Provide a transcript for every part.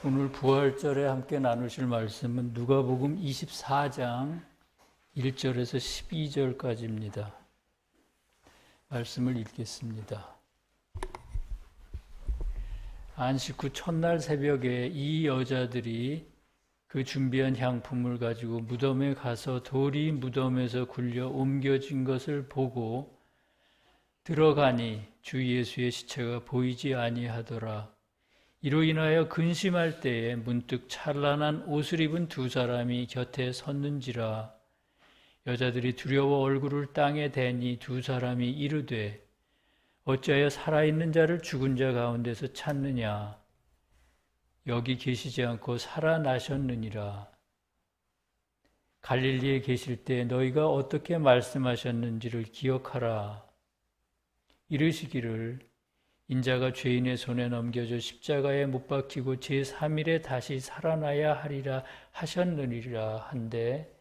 오늘 부활절에 함께 나누실 말씀은 누가복음 24장 1절에서 12절까지입니다. 말씀을 읽겠습니다. 안식 후 첫날 새벽에 이 여자들이 그 준비한 향품을 가지고 무덤에 가서 돌이 무덤에서 굴려 옮겨진 것을 보고 들어가니 주 예수의 시체가 보이지 아니하더라. 이로 인하여 근심할 때에 문득 찬란한 옷을 입은 두 사람이 곁에 섰는지라. 여자들이 두려워 얼굴을 땅에 대니 두 사람이 이르되 어찌하여 살아있는 자를 죽은 자 가운데서 찾느냐. 여기 계시지 않고 살아나셨느니라. 갈릴리에 계실 때 너희가 어떻게 말씀하셨는지를 기억하라. 이르시기를 인자가 죄인의 손에 넘겨져 십자가에 못 박히고 제3일에 다시 살아나야 하리라 하셨느니라 한데,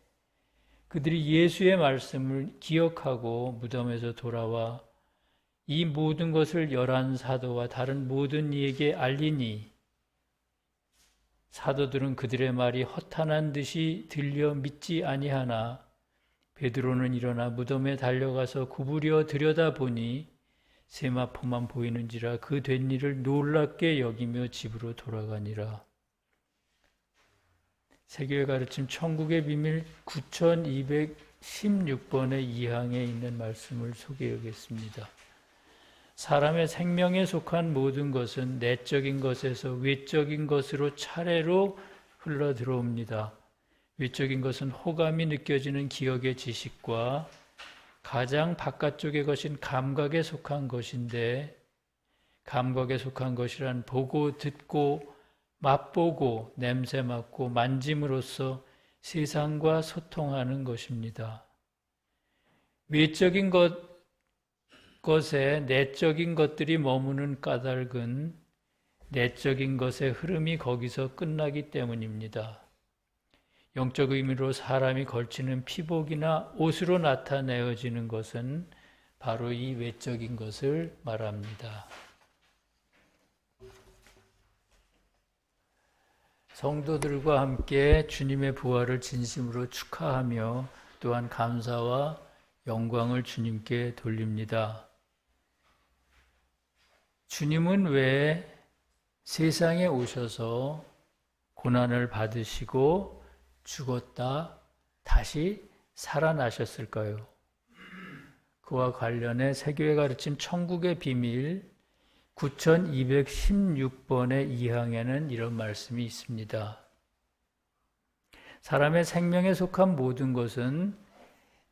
그들이 예수의 말씀을 기억하고 무덤에서 돌아와 이 모든 것을 11 사도와 다른 모든 이에게 알리니 사도들은 그들의 말이 허탄한 듯이 들려 믿지 아니하나 베드로는 일어나 무덤에 달려가서 구부려 들여다보니 세마포만 보이는지라 그 된 일을 놀랍게 여기며 집으로 돌아가니라. 세계의 가르침 천국의 비밀 9216번의 2항에 있는 말씀을 소개하겠습니다. 사람의 생명에 속한 모든 것은 내적인 것에서 외적인 것으로 차례로 흘러 들어옵니다. 외적인 것은 호감이 느껴지는 기억의 지식과 가장 바깥쪽의 것인 감각에 속한 것인데, 감각에 속한 것이란 보고 듣고 맛보고 냄새 맡고 만짐으로써 세상과 소통하는 것입니다. 외적인 것에 내적인 것들이 머무는 까닭은 내적인 것의 흐름이 거기서 끝나기 때문입니다. 영적 의미로 사람이 걸치는 피복이나 옷으로 나타내어지는 것은 바로 이 외적인 것을 말합니다. 성도들과 함께 주님의 부활을 진심으로 축하하며 또한 감사와 영광을 주님께 돌립니다. 주님은 왜 세상에 오셔서 고난을 받으시고 죽었다 다시 살아나셨을까요? 그와 관련해 세교회 가르침 천국의 비밀 9216번의 2항에는 이런 말씀이 있습니다. 사람의 생명에 속한 모든 것은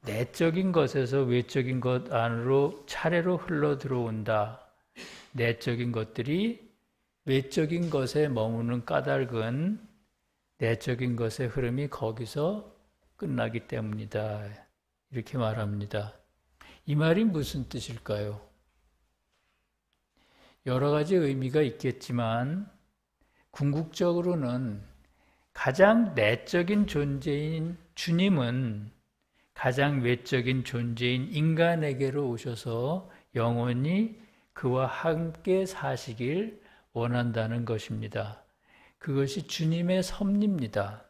내적인 것에서 외적인 것 안으로 차례로 흘러 들어온다. 내적인 것들이 외적인 것에 머무는 까닭은 내적인 것의 흐름이 거기서 끝나기 때문이다. 이렇게 말합니다. 이 말이 무슨 뜻일까요? 여러 가지 의미가 있겠지만 궁극적으로는 가장 내적인 존재인 주님은 가장 외적인 존재인 인간에게로 오셔서 영원히 그와 함께 사시길 원한다는 것입니다. 그것이 주님의 섭리입니다.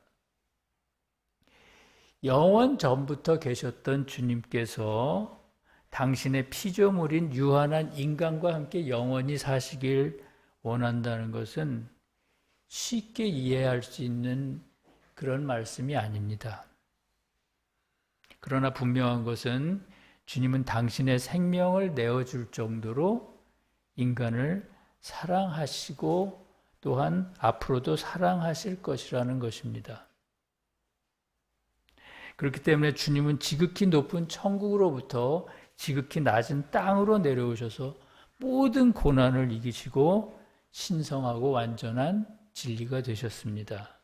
영원 전부터 계셨던 주님께서 당신의 피조물인 유한한 인간과 함께 영원히 사시길 원한다는 것은 쉽게 이해할 수 있는 그런 말씀이 아닙니다. 그러나 분명한 것은 주님은 당신의 생명을 내어줄 정도로 인간을 사랑하시고 또한 앞으로도 사랑하실 것이라는 것입니다. 그렇기 때문에 주님은 지극히 높은 천국으로부터 지극히 낮은 땅으로 내려오셔서 모든 고난을 이기시고 신성하고 완전한 진리가 되셨습니다.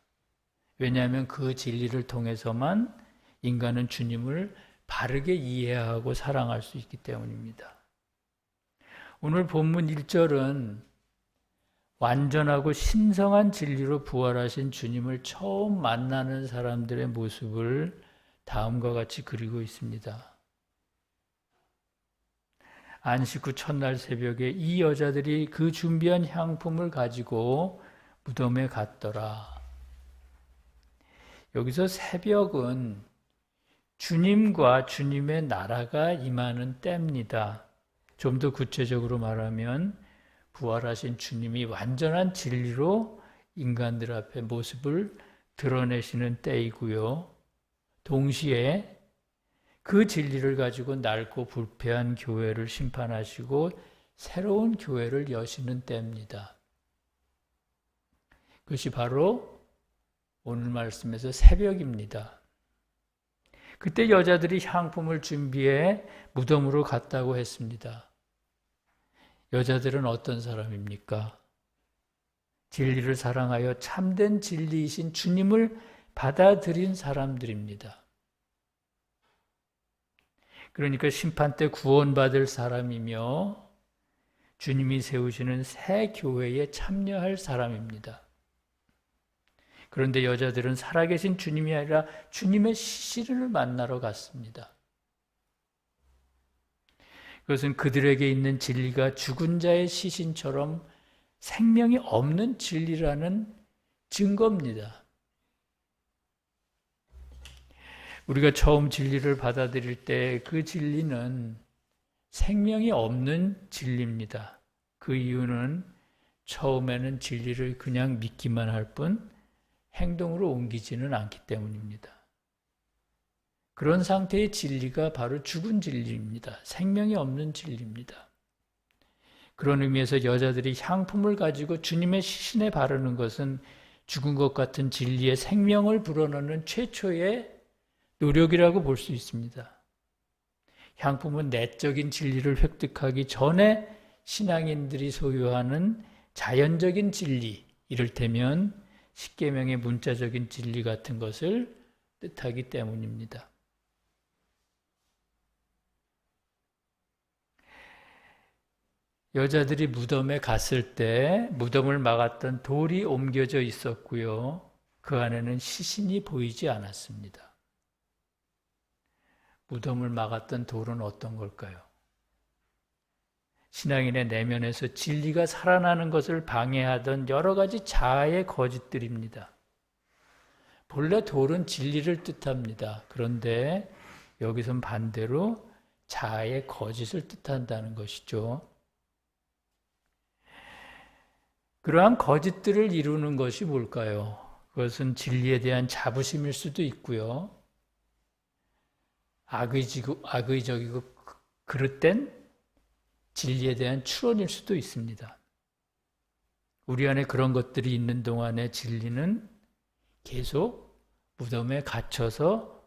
왜냐하면 그 진리를 통해서만 인간은 주님을 바르게 이해하고 사랑할 수 있기 때문입니다. 오늘 본문 1절은 완전하고 신성한 진리로 부활하신 주님을 처음 만나는 사람들의 모습을 다음과 같이 그리고 있습니다. 안식 후 첫날 새벽에 이 여자들이 그 준비한 향품을 가지고 무덤에 갔더라. 여기서 새벽은 주님과 주님의 나라가 임하는 때입니다. 좀 더 구체적으로 말하면 부활하신 주님이 완전한 진리로 인간들 앞에 모습을 드러내시는 때이고요. 동시에 그 진리를 가지고 낡고 불패한 교회를 심판하시고 새로운 교회를 여시는 때입니다. 그것이 바로 오늘 말씀에서 새벽입니다. 그때 여자들이 향품을 준비해 무덤으로 갔다고 했습니다. 여자들은 어떤 사람입니까? 진리를 사랑하여 참된 진리이신 주님을 받아들인 사람들입니다. 그러니까 심판 때 구원받을 사람이며 주님이 세우시는 새 교회에 참여할 사람입니다. 그런데 여자들은 살아계신 주님이 아니라 주님의 시신을 만나러 갔습니다. 그것은 그들에게 있는 진리가 죽은 자의 시신처럼 생명이 없는 진리라는 증거입니다. 우리가 처음 진리를 받아들일 때 그 진리는 생명이 없는 진리입니다. 그 이유는 처음에는 진리를 그냥 믿기만 할 뿐 행동으로 옮기지는 않기 때문입니다. 그런 상태의 진리가 바로 죽은 진리입니다. 생명이 없는 진리입니다. 그런 의미에서 여자들이 향품을 가지고 주님의 시신에 바르는 것은 죽은 것 같은 진리의 생명을 불어넣는 최초의 노력이라고 볼 수 있습니다. 향품은 내적인 진리를 획득하기 전에 신앙인들이 소유하는 자연적인 진리, 이를테면 십계명의 문자적인 진리 같은 것을 뜻하기 때문입니다. 여자들이 무덤에 갔을 때 무덤을 막았던 돌이 옮겨져 있었고요. 그 안에는 시신이 보이지 않았습니다. 무덤을 막았던 돌은 어떤 걸까요? 신앙인의 내면에서 진리가 살아나는 것을 방해하던 여러 가지 자아의 거짓들입니다. 본래 돌은 진리를 뜻합니다. 그런데 여기선 반대로 자아의 거짓을 뜻한다는 것이죠. 그러한 거짓들을 이루는 것이 뭘까요? 그것은 진리에 대한 자부심일 수도 있고요. 악의적이고 그릇된 진리에 대한 추론일 수도 있습니다. 우리 안에 그런 것들이 있는 동안에 진리는 계속 무덤에 갇혀서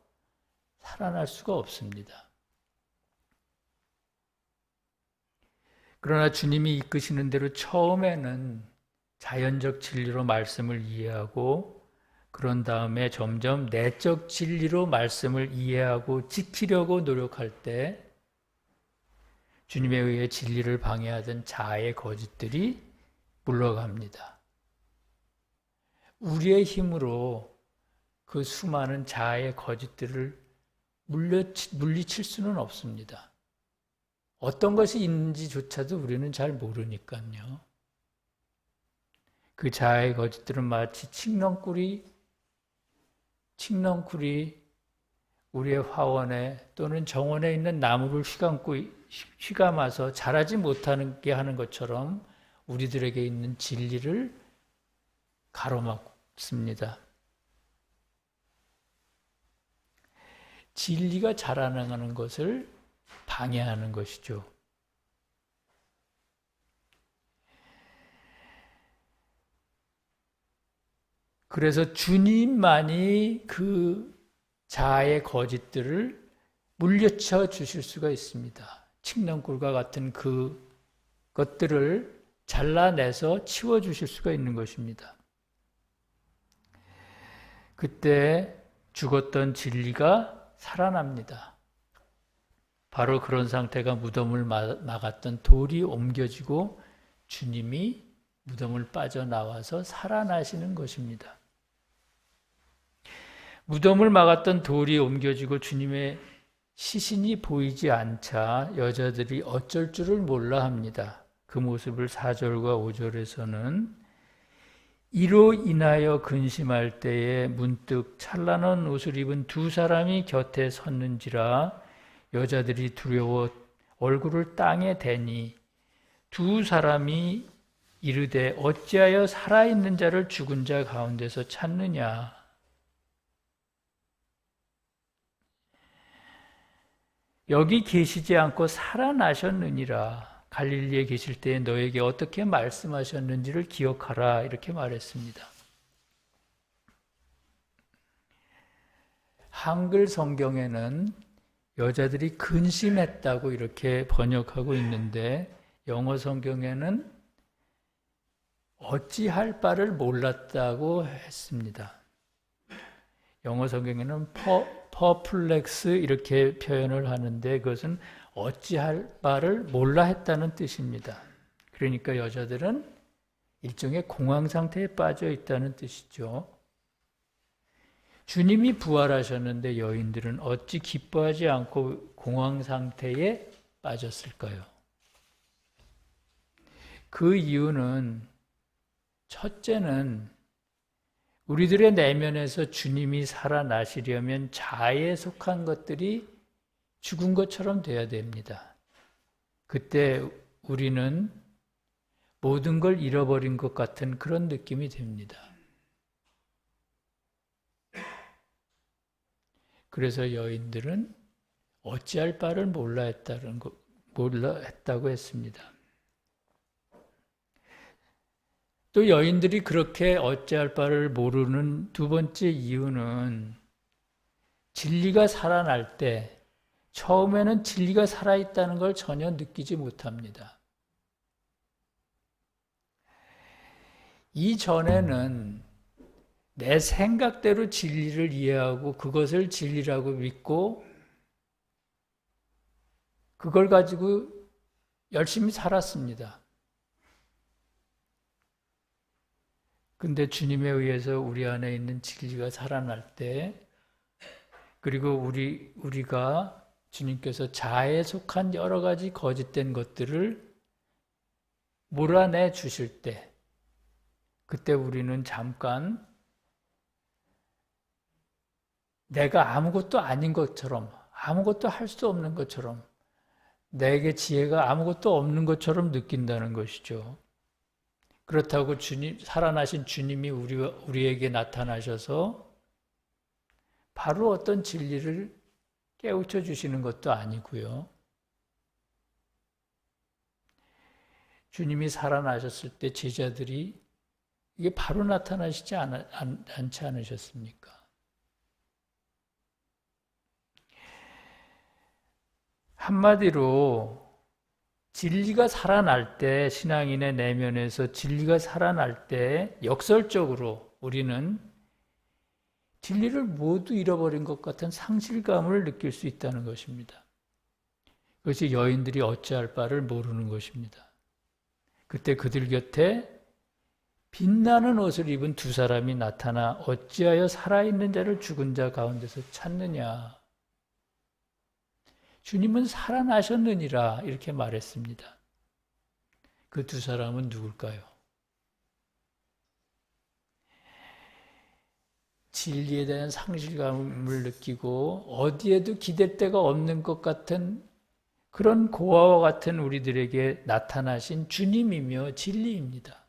살아날 수가 없습니다. 그러나 주님이 이끄시는 대로 처음에는 자연적 진리로 말씀을 이해하고 그런 다음에 점점 내적 진리로 말씀을 이해하고 지키려고 노력할 때 주님에 의해 진리를 방해하던 자아의 거짓들이 물러갑니다. 우리의 힘으로 그 수많은 자아의 거짓들을 물리칠 수는 없습니다. 어떤 것이 있는지조차도 우리는 잘 모르니까요. 그 자아의 거짓들은 마치 칡넝쿨이 우리의 화원에 또는 정원에 있는 나무를 휘감아서 자라지 못하게 하는 것처럼 우리들에게 있는 진리를 가로막습니다. 진리가 자라나가는 것을 방해하는 것이죠. 그래서 주님만이 그 자아의 거짓들을 물리쳐 주실 수가 있습니다. 칡넝쿨과 같은 그 것들을 잘라내서 치워주실 수가 있는 것입니다. 그때 죽었던 진리가 살아납니다. 바로 그런 상태가 무덤을 막았던 돌이 옮겨지고 주님이 무덤을 빠져나와서 살아나시는 것입니다. 무덤을 막았던 돌이 옮겨지고 주님의 시신이 보이지 않자 여자들이 어쩔 줄을 몰라 합니다. 그 모습을 4절과 5절에서는 이로 인하여 근심할 때에 문득 찬란한 옷을 입은 두 사람이 곁에 섰는지라 여자들이 두려워 얼굴을 땅에 대니 두 사람이 이르되 어찌하여 살아있는 자를 죽은 자 가운데서 찾느냐. 여기 계시지 않고 살아나셨느니라. 갈릴리에 계실 때에 너에게 어떻게 말씀하셨는지를 기억하라. 이렇게 말했습니다. 한글 성경에는 여자들이 근심했다고 이렇게 번역하고 있는데 영어 성경에는 어찌할 바를 몰랐다고 했습니다. 영어 성경에는 퍼플렉스 이렇게 표현을 하는데 그것은 어찌할 바를 몰라 했다는 뜻입니다. 그러니까 여자들은 일종의 공황 상태에 빠져 있다는 뜻이죠. 주님이 부활하셨는데 여인들은 어찌 기뻐하지 않고 공황 상태에 빠졌을까요? 그 이유는 첫째는 우리들의 내면에서 주님이 살아나시려면 자아에 속한 것들이 죽은 것처럼 돼야 됩니다. 그때 우리는 모든 걸 잃어버린 것 같은 그런 느낌이 듭니다. 그래서 여인들은 어찌할 바를 몰라 했다고 했습니다. 또 여인들이 그렇게 어찌할 바를 모르는 두 번째 이유는 진리가 살아날 때 처음에는 진리가 살아있다는 걸 전혀 느끼지 못합니다. 이전에는 내 생각대로 진리를 이해하고 그것을 진리라고 믿고 그걸 가지고 열심히 살았습니다. 근데 주님에 의해서 우리 안에 있는 진리가 살아날 때 그리고 우리가 주님께서 자아에 속한 여러 가지 거짓된 것들을 몰아내 주실 때 그때 우리는 잠깐 내가 아무것도 아닌 것처럼 아무것도 할 수 없는 것처럼 내게 지혜가 아무것도 없는 것처럼 느낀다는 것이죠. 그렇다고 살아나신 주님이 우리에게 나타나셔서 바로 어떤 진리를 깨우쳐 주시는 것도 아니고요. 주님이 살아나셨을 때 제자들이 이게 바로 나타나시지 않지 않으셨습니까? 한마디로 진리가 살아날 때 신앙인의 내면에서 진리가 살아날 때 역설적으로 우리는 진리를 모두 잃어버린 것 같은 상실감을 느낄 수 있다는 것입니다. 그것이 여인들이 어찌할 바를 모르는 것입니다. 그때 그들 곁에 빛나는 옷을 입은 두 사람이 나타나 어찌하여 살아있는 자를 죽은 자 가운데서 찾느냐. 주님은 살아나셨느니라 이렇게 말했습니다. 그 두 사람은 누굴까요? 진리에 대한 상실감을 느끼고 어디에도 기댈 데가 없는 것 같은 그런 고아와 같은 우리들에게 나타나신 주님이며 진리입니다.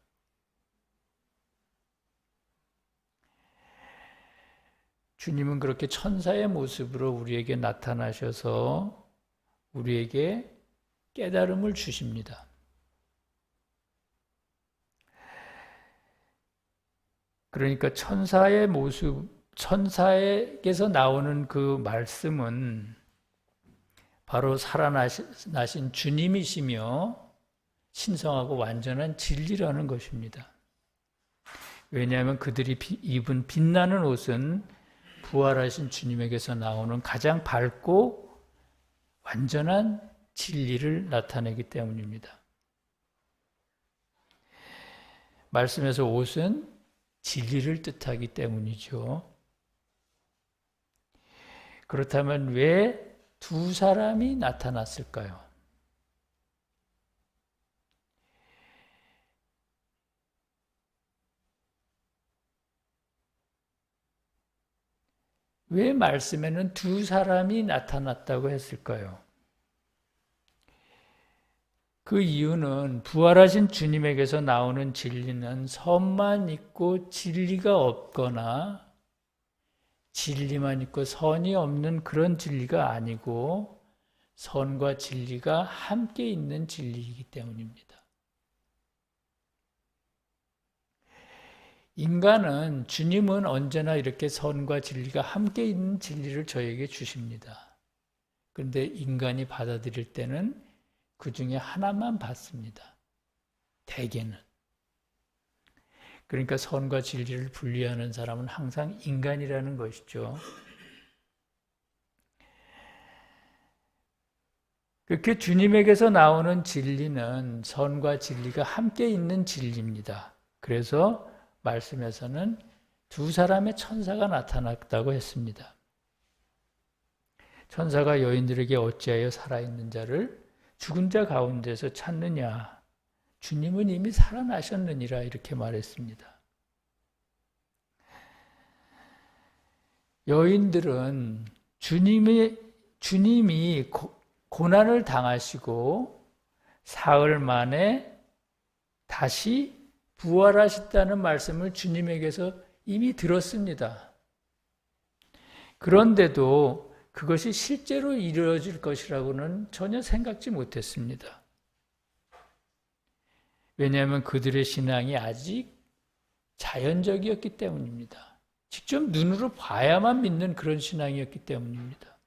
주님은 그렇게 천사의 모습으로 우리에게 나타나셔서 우리에게 깨달음을 주십니다. 그러니까 천사의 모습, 천사에게서 나오는 그 말씀은 바로 살아나신 주님이시며 신성하고 완전한 진리라는 것입니다. 왜냐하면 그들이 입은 빛나는 옷은 부활하신 주님에게서 나오는 가장 밝고 완전한 진리를 나타내기 때문입니다. 말씀에서 옷은 진리를 뜻하기 때문이죠. 그렇다면 왜 두 사람이 나타났을까요? 왜 말씀에는 두 사람이 나타났다고 했을까요? 그 이유는 부활하신 주님에게서 나오는 진리는 선만 있고 진리가 없거나 진리만 있고 선이 없는 그런 진리가 아니고 선과 진리가 함께 있는 진리이기 때문입니다. 인간은 주님은 언제나 이렇게 선과 진리가 함께 있는 진리를 저에게 주십니다. 그런데 인간이 받아들일 때는 그 중에 하나만 받습니다. 대개는. 그러니까 선과 진리를 분리하는 사람은 항상 인간이라는 것이죠. 그렇게 주님에게서 나오는 진리는 선과 진리가 함께 있는 진리입니다. 그래서 말씀에서는 두 사람의 천사가 나타났다고 했습니다. 천사가 여인들에게 어찌하여 살아있는 자를 죽은 자 가운데서 찾느냐? 주님은 이미 살아나셨느니라 이렇게 말했습니다. 여인들은 주님이 고난을 당하시고 사흘 만에 다시 부활하셨다는 말씀을 주님에게서 이미 들었습니다. 그런데도 그것이 실제로 이루어질 것이라고는 전혀 생각지 못했습니다. 왜냐하면 그들의 신앙이 아직 자연적이었기 때문입니다. 직접 눈으로 봐야만 믿는 그런 신앙이었기 때문입니다.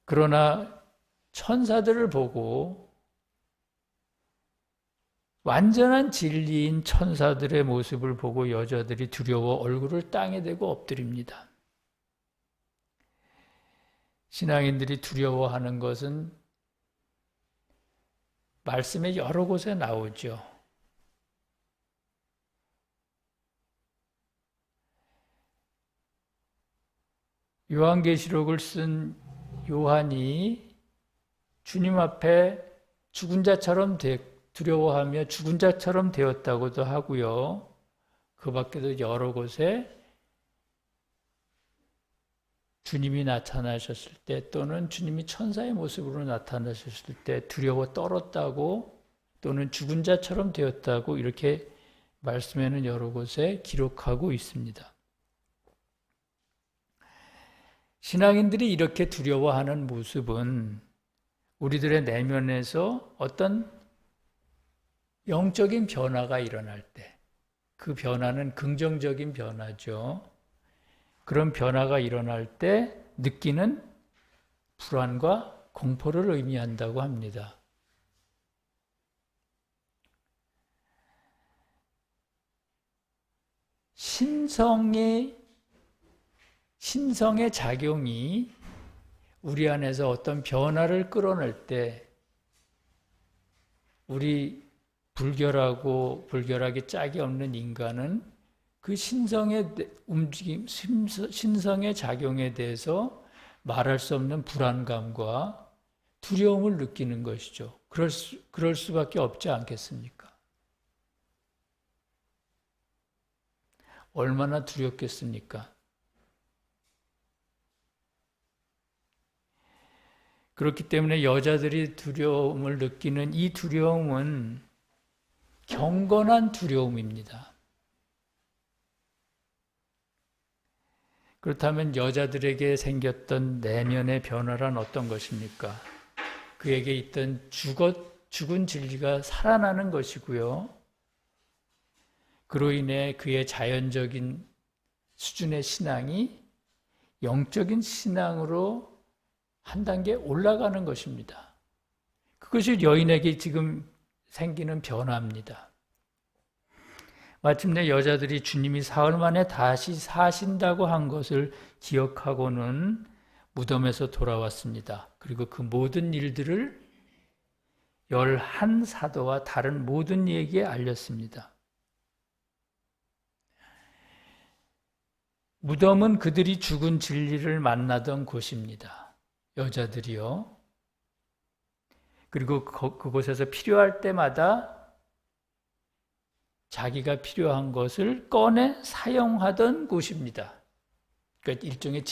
그러나 천사들을 보고 완전한 진리인 천사들의 모습을 보고 여자들이 두려워 얼굴을 땅에 대고 엎드립니다. 신앙인들이 두려워하는 것은 말씀에 여러 곳에 나오죠. 요한계시록을 쓴 요한이 주님 앞에 죽은 자처럼 두려워하며 죽은 자처럼 되었다고도 하고요. 그 밖에도 여러 곳에 주님이 나타나셨을 때 또는 주님이 천사의 모습으로 나타나셨을 때 두려워 떨었다고 또는 죽은 자처럼 되었다고 이렇게 말씀에는 여러 곳에 기록하고 있습니다. 신앙인들이 이렇게 두려워하는 모습은 우리들의 내면에서 어떤 영적인 변화가 일어날 때, 그 변화는 긍정적인 변화죠. 그런 변화가 일어날 때 느끼는 불안과 공포를 의미한다고 합니다. 신성의 작용이 우리 안에서 어떤 변화를 끌어낼 때 우리 불결하기 짝이 없는 인간은 그 신성의 움직임, 신성의 작용에 대해서 말할 수 없는 불안감과 두려움을 느끼는 것이죠. 그럴 수밖에 없지 않겠습니까? 얼마나 두렵겠습니까? 그렇기 때문에 여자들이 두려움을 느끼는 이 두려움은 경건한 두려움입니다. 그렇다면 여자들에게 생겼던 내면의 변화란 어떤 것입니까? 그에게 있던 죽은 진리가 살아나는 것이고요. 그로 인해 그의 자연적인 수준의 신앙이 영적인 신앙으로 한 단계 올라가는 것입니다. 그것이 여인에게 지금 생기는 변화입니다. 마침내 여자들이 주님이 사흘 만에 다시 사신다고 한 것을 기억하고는 무덤에서 돌아왔습니다. 그리고 그 모든 일들을 11사도와 다른 모든 이에게 알렸습니다. 무덤은 그들이 죽은 진리를 만나던 곳입니다. 여자들이요. 그리고 그곳에서 필요할 때마다 자기가 필요한 것을 꺼내 사용하던 곳입니다. 그러니까 일종의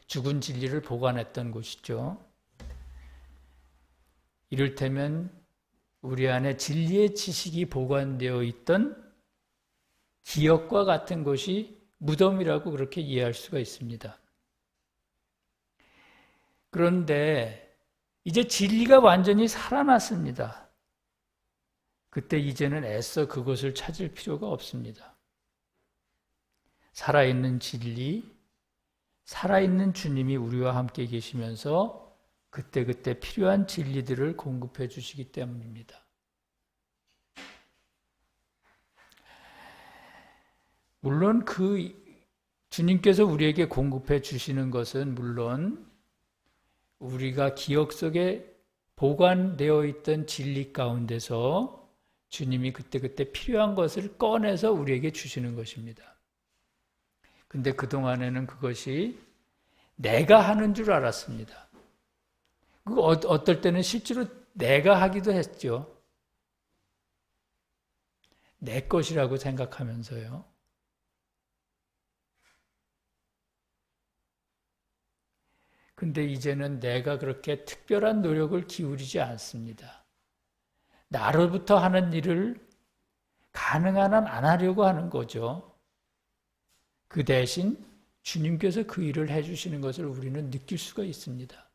죽은 진리를 보관했던 곳이죠. 이를테면 우리 안에 진리의 지식이 보관되어 있던 기억과 같은 곳이 무덤이라고 그렇게 이해할 수가 있습니다. 그런데 이제 진리가 완전히 살아났습니다. 그때 이제는 애써 그것을 찾을 필요가 없습니다. 살아있는 진리, 살아있는 주님이 우리와 함께 계시면서 그때그때 필요한 진리들을 공급해 주시기 때문입니다. 물론 그 주님께서 우리에게 공급해 주시는 것은 물론 우리가 기억 속에 보관되어 있던 진리 가운데서 주님이 그때그때 필요한 것을 꺼내서 우리에게 주시는 것입니다. 근데 그동안에는 그것이 내가 하는 줄 알았습니다. 어떨 때는 실제로 내가 하기도 했죠. 내 것이라고 생각하면서요. 근데 이제는 내가 그렇게 특별한 노력을 기울이지 않습니다. 나로부터 하는 일을 가능한 한 안 하려고 하는 거죠. 그 대신 주님께서 그 일을 해주시는 것을 우리는 느낄 수가 있습니다.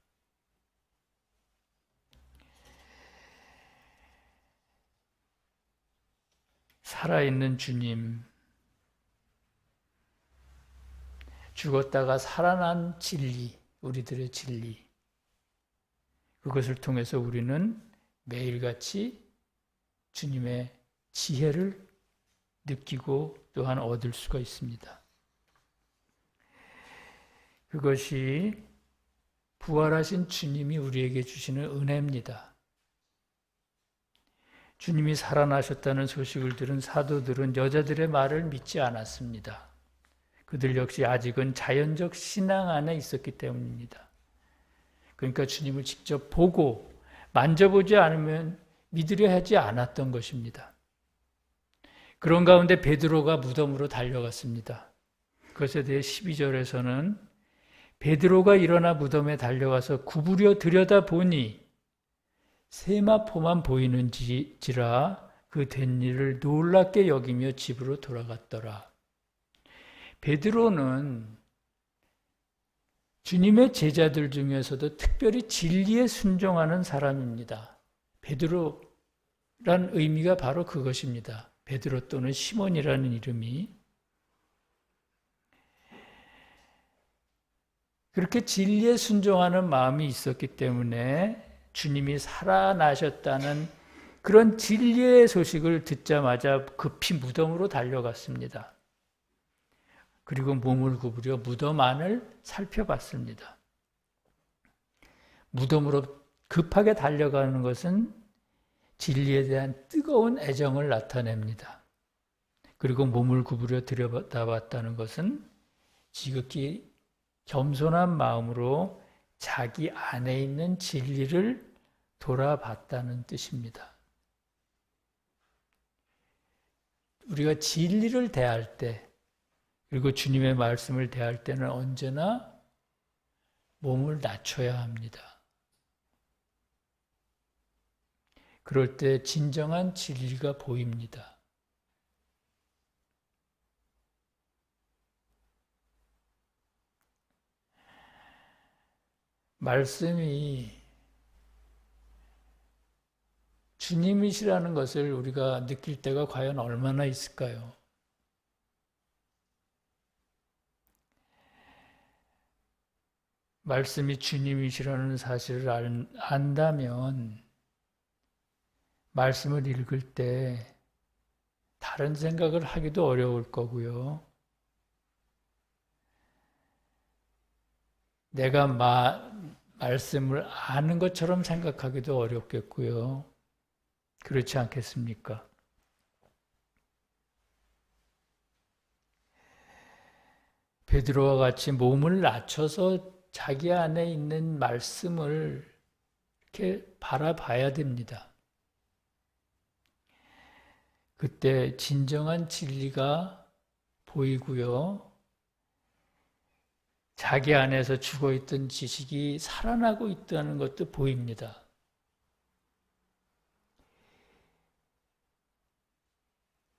살아있는 주님, 죽었다가 살아난 진리, 우리들의 진리, 그것을 통해서 우리는 매일같이 주님의 지혜를 느끼고 또한 얻을 수가 있습니다. 그것이 부활하신 주님이 우리에게 주시는 은혜입니다. 주님이 살아나셨다는 소식을 들은 사도들은 여자들의 말을 믿지 않았습니다. 그들 역시 아직은 자연적 신앙 안에 있었기 때문입니다. 그러니까 주님을 직접 보고 만져보지 않으면 믿으려 하지 않았던 것입니다. 그런 가운데 베드로가 무덤으로 달려갔습니다. 그것에 대해 12절에서는 베드로가 일어나 무덤에 달려가서 구부려 들여다보니 세마포만 보이는지라 그 된 일을 놀랍게 여기며 집으로 돌아갔더라. 베드로는 주님의 제자들 중에서도 특별히 진리에 순종하는 사람입니다. 베드로란 의미가 바로 그것입니다. 베드로 또는 시몬이라는 이름이. 그렇게 진리에 순종하는 마음이 있었기 때문에 주님이 살아나셨다는 그런 진리의 소식을 듣자마자 급히 무덤으로 달려갔습니다. 그리고 몸을 구부려 무덤 안을 살펴봤습니다. 무덤으로 급하게 달려가는 것은 진리에 대한 뜨거운 애정을 나타냅니다. 그리고 몸을 구부려 들여다봤다는 것은 지극히 겸손한 마음으로 자기 안에 있는 진리를 돌아봤다는 뜻입니다. 우리가 진리를 대할 때, 그리고 주님의 말씀을 대할 때는 언제나 몸을 낮춰야 합니다. 그럴 때 진정한 진리가 보입니다. 말씀이 주님이시라는 것을 우리가 느낄 때가 과연 얼마나 있을까요? 말씀이 주님이시라는 사실을 안다면 말씀을 읽을 때 다른 생각을 하기도 어려울 거고요. 내가 말씀을 아는 것처럼 생각하기도 어렵겠고요. 그렇지 않겠습니까? 베드로와 같이 몸을 낮춰서 자기 안에 있는 말씀을 이렇게 바라봐야 됩니다. 그때 진정한 진리가 보이고요. 자기 안에서 죽어있던 지식이 살아나고 있다는 것도 보입니다.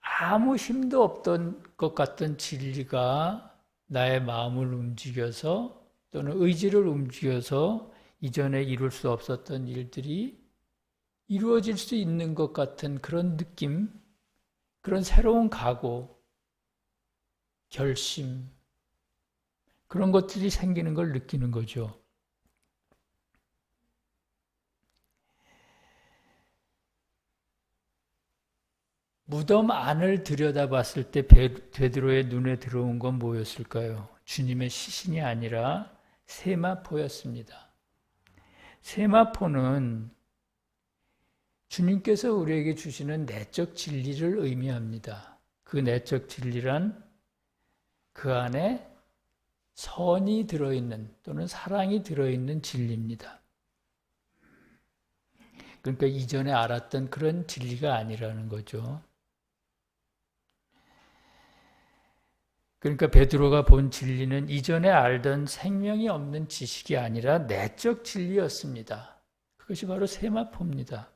아무 힘도 없던 것 같던 진리가 나의 마음을 움직여서 또는 의지를 움직여서 이전에 이룰 수 없었던 일들이 이루어질 수 있는 것 같은 그런 느낌, 그런 새로운 각오, 결심, 그런 것들이 생기는 걸 느끼는 거죠. 무덤 안을 들여다봤을 때 베드로의 눈에 들어온 건 뭐였을까요? 주님의 시신이 아니라 세마포였습니다. 세마포는 주님께서 우리에게 주시는 내적 진리를 의미합니다. 그 내적 진리란 그 안에 선이 들어있는 또는 사랑이 들어있는 진리입니다. 그러니까 이전에 알았던 그런 진리가 아니라는 거죠. 그러니까 베드로가 본 진리는 이전에 알던 생명이 없는 지식이 아니라 내적 진리였습니다. 그것이 바로 세마포입니다.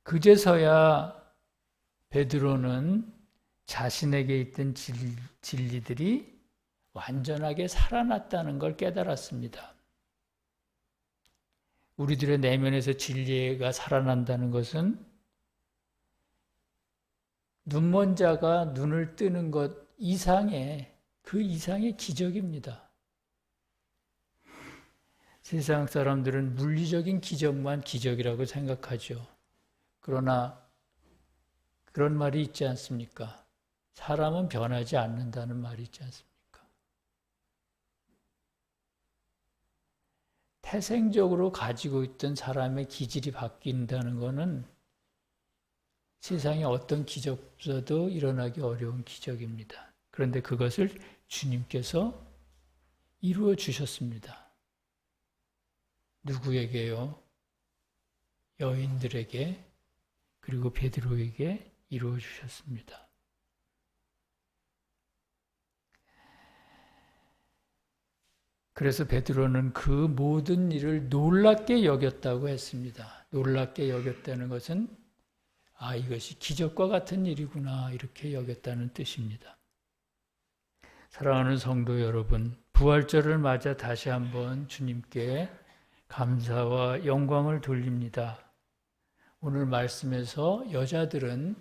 그제서야 베드로는 자신에게 있던 진리들이 완전하게 살아났다는 걸 깨달았습니다. 우리들의 내면에서 진리가 살아난다는 것은 눈먼 자가 눈을 뜨는 것 이상의 그 이상의 기적입니다. 세상 사람들은 물리적인 기적만 기적이라고 생각하죠. 그러나 그런 말이 있지 않습니까? 사람은 변하지 않는다는 말이 있지 않습니까? 태생적으로 가지고 있던 사람의 기질이 바뀐다는 것은 세상에 어떤 기적조차도 일어나기 어려운 기적입니다. 그런데 그것을 주님께서 이루어 주셨습니다. 누구에게요? 여인들에게 그리고 베드로에게 이루어 주셨습니다. 그래서 베드로는 그 모든 일을 놀랍게 여겼다고 했습니다. 놀랍게 여겼다는 것은 이것이 기적과 같은 일이구나 이렇게 여겼다는 뜻입니다. 사랑하는 성도 여러분, 부활절을 맞아 다시 한번 주님께 감사와 영광을 돌립니다. 오늘 말씀에서 여자들은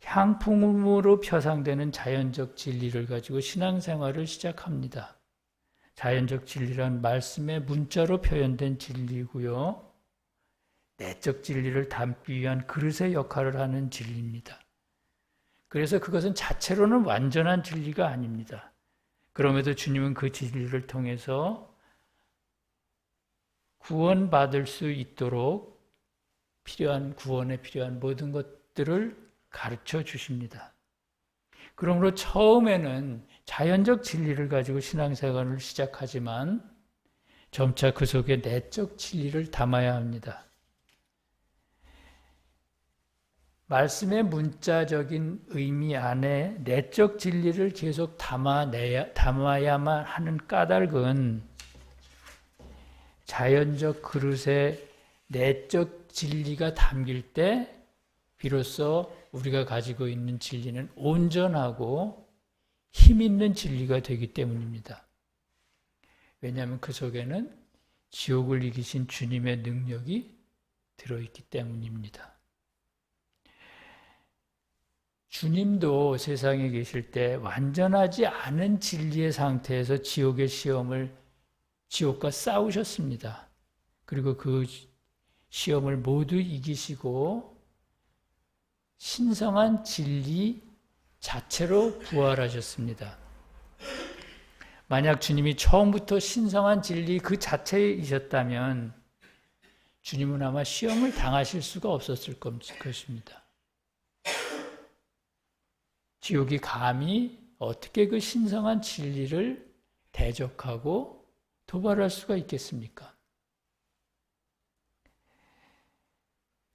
향품으로 표상되는 자연적 진리를 가지고 신앙생활을 시작합니다. 자연적 진리란 말씀의 문자로 표현된 진리고요. 내적 진리를 담기 위한 그릇의 역할을 하는 진리입니다. 그래서 그것은 자체로는 완전한 진리가 아닙니다. 그럼에도 주님은 그 진리를 통해서 구원받을 수 있도록 구원에 필요한 모든 것들을 가르쳐 주십니다. 그러므로 처음에는 자연적 진리를 가지고 신앙생활을 시작하지만 점차 그 속에 내적 진리를 담아야 합니다. 말씀의 문자적인 의미 안에 내적 진리를 계속 담아야만 하는 까닭은 자연적 그릇에 내적 진리가 담길 때 비로소 우리가 가지고 있는 진리는 온전하고 힘 있는 진리가 되기 때문입니다. 왜냐하면 그 속에는 지옥을 이기신 주님의 능력이 들어있기 때문입니다. 주님도 세상에 계실 때 완전하지 않은 진리의 상태에서 지옥과 싸우셨습니다. 그리고 그 시험을 모두 이기시고 신성한 진리 자체로 부활하셨습니다. 만약 주님이 처음부터 신성한 진리 그 자체이셨다면 주님은 아마 시험을 당하실 수가 없었을 것입니다. 지옥이 감히 어떻게 그 신성한 진리를 대적하고 도발할 수가 있겠습니까?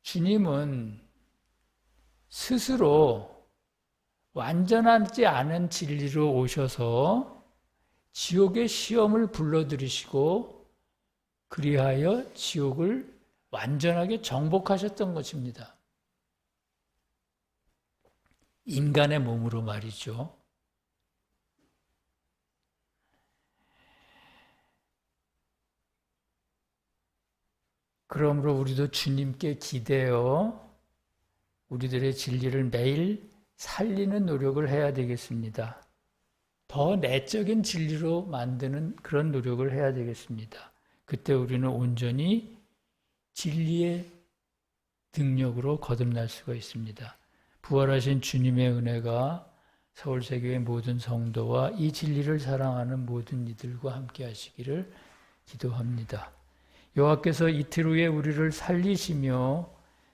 주님은 스스로 완전하지 않은 진리로 오셔서 지옥의 시험을 불러들이시고 그리하여 지옥을 완전하게 정복하셨던 것입니다. 인간의 몸으로 말이죠. 그러므로 우리도 주님께 기대어 우리들의 진리를 매일 살리는 노력을 해야 되겠습니다. 더 내적인 진리로 만드는 그런 노력을 해야 되겠습니다. 그때 우리는 온전히 진리의 능력으로 거듭날 수가 있습니다. 부활하신 주님의 은혜가 서울세교회 모든 성도와 이 진리를 사랑하는 모든 이들과 함께 하시기를 기도합니다. 여호와께서 이틀 후에 우리를 살리시며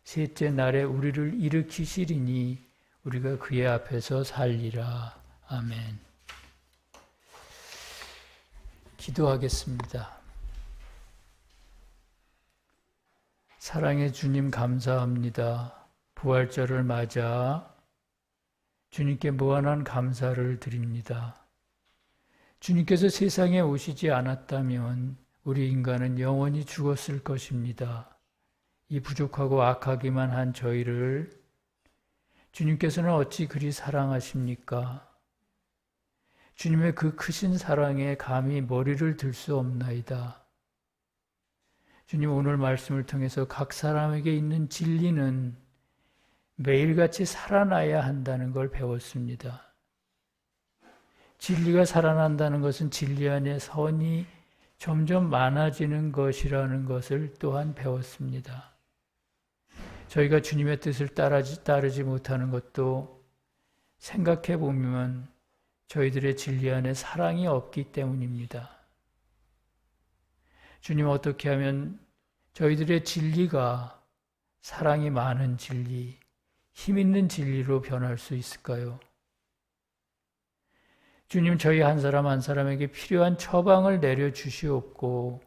셋째 날에 우리를 일으키시리니 우리가 그의 앞에서 살리라. 아멘. 기도하겠습니다. 사랑의 주님 감사합니다. 부활절을 맞아 주님께 무한한 감사를 드립니다. 주님께서 세상에 오시지 않았다면 우리 인간은 영원히 죽었을 것입니다. 이 부족하고 악하기만 한 저희를 주님께서는 어찌 그리 사랑하십니까? 주님의 그 크신 사랑에 감히 머리를 들 수 없나이다. 주님, 오늘 말씀을 통해서 각 사람에게 있는 진리는 매일같이 살아나야 한다는 걸 배웠습니다. 진리가 살아난다는 것은 진리 안에 선이 점점 많아지는 것이라는 것을 또한 배웠습니다. 저희가 주님의 뜻을 따르지 못하는 것도 생각해 보면 저희들의 진리 안에 사랑이 없기 때문입니다. 주님, 어떻게 하면 저희들의 진리가 사랑이 많은 진리, 힘 있는 진리로 변할 수 있을까요? 주님, 저희 한 사람 한 사람에게 필요한 처방을 내려주시옵고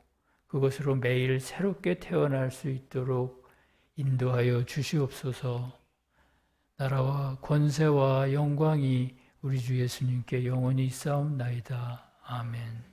그것으로 매일 새롭게 태어날 수 있도록 인도하여 주시옵소서. 나라와 권세와 영광이 우리 주 예수님께 영원히 있사옵나이다. 아멘.